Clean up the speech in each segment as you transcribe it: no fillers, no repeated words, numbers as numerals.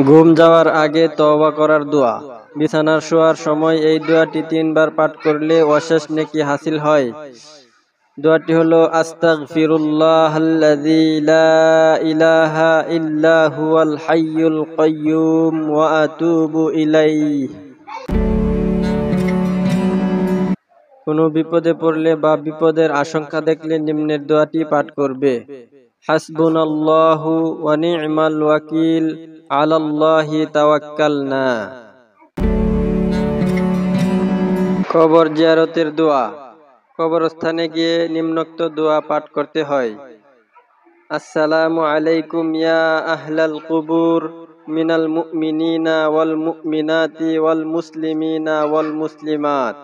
ঘুম যাওয়ার আগে তওবা করার দোয়া। বিছানার শোয়ার সময় এই দোয়াটি 3 বার পাঠ করলে অশেষ নেকি হাসিল হয়। দোয়াটি হলো আস্তাগফিরুল্লাহাল্লাযী লা ইলাহা ইল্লা হুয়াল হাইয়ুল কাইয়্যুম ওয়া আতুবু ইলাইহি। কোনো বিপদে পড়লে বা বিপদের আশঙ্কা দেখলে নিম্নের দোয়াটি পাঠ করবে। হাসবুনাল্লাহু ওয়া নি'মাল ওয়াকিল, আলাল্লাহি তাওয়াক্কালনা। কবর জিয়ারতের দোয়া। কবরস্থানে গিয়ে নিম্নোক্ত দোয়া পাঠ করতে হয়। আসসালামু আলাইকুম ইয়া আহলাল কুবুর মিনাল মুমিনিনা ওয়াল মুমিনাতি ওয়াল মুসলিমিনা ওয়াল মুসলিমাত,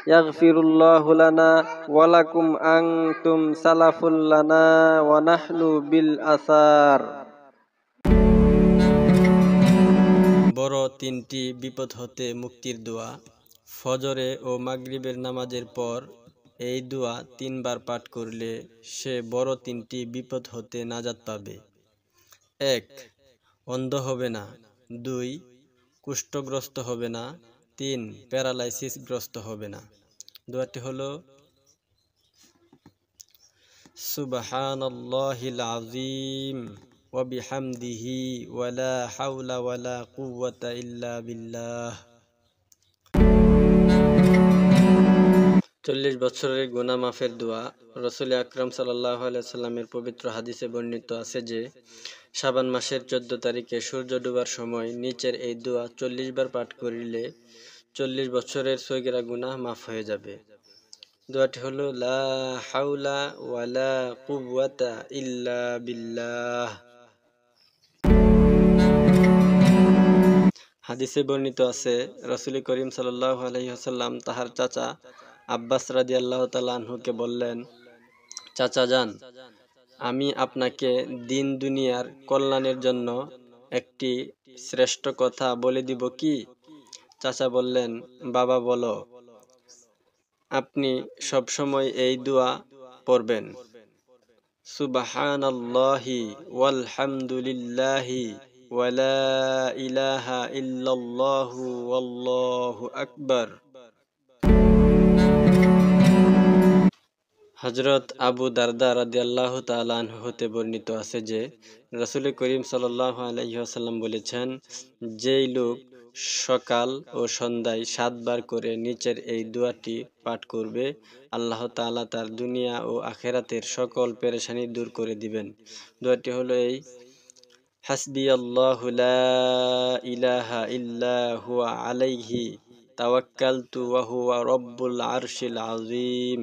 ইয়াগফিরুল্লাহু লানা ওয়া লাকুম আনতুম সালাফুল লানা ওয়া নাহনু বিল আসার। বড় 3টি বিপদ হতে মুক্তির দোয়া। ফজরে ও মাগরিবের নামাজের পর এই দোয়া 3 বার পাঠ করলে সে বড় 3টি বিপদ হতে নাজাত পাবে। 1. অন্ধ হবে না। 2. কুষ্ঠগ্রস্ত হবে না। 3. প্যারালাইসিসগ্রস্ত হবে না। দোয়াটি হলো সুবহানাল্লাহিল আযীম ওয়া বিহামদিহি ওয়া লা হাওলা ওয়া লা কুওয়াতা ইল্লা বিল্লাহ। 40 বছরের গুনাহ মাফের দোয়া। রাসূল আকরাম সাল্লাল্লাহু আলাইহি সাল্লামের পবিত্র হাদিসে বর্ণিত আছে যে শাবান মাসের 14 তারিখে সূর্য ডোবার সময় নিচের এই দোয়া 40 বার পাঠ করিলে 40 বছরের সগীরা গুনাহ মাফ হয়ে যাবে। দোয়াটি হলো লা হাওলা ওয়া লা কুওয়াতা ইল্লা বিল্লাহ। হাদিসে বর্ণিত আছে রাসূল করিম সাল্লাল্লাহু আলাইহি ওয়াসাল্লাম তাহার চাচা আব্বাস রাদিয়াল্লাহু তাআলা আনহুকে বললেন, চাচা যান, আমি আপনাকে দিন দুনিয়ার কল্যাণের জন্য একটি শ্রেষ্ঠ কথা বলে দিব কি? চাচা বললেন, বাবা বলো। আপনি সব সময় এই দোয়া পড়বেন, সুবহানাল্লাহি ওয়াল হামদুলিল্লাহি ওয়া লা ইলাহা ইল্লাল্লাহু ওয়াল্লাহু আকবার। হযরত আবু দারদা রাদিয়াল্লাহু তাআলা আনহু হতে বর্ণিত আছে যে রাসূল করিম সাল্লাল্লাহু আলাইহি ওয়াসাল্লাম বলেছেন, যেই লোক সকাল ও সন্ধ্যায় 7 বার করে নিচের এই দোয়াটি পাঠ করবে, আল্লাহ তাআলা তার দুনিয়া ও আখিরাতের সকল পেরেশানি দূর করে দিবেন। দোয়াটি হলো এই, হাসবিয়াল্লাহু লা ইলাহা ইল্লা হুয়া আলাইহি তাওয়াক্কালতু ওয়া হুয়া রাব্বুল আরশিল আযীম।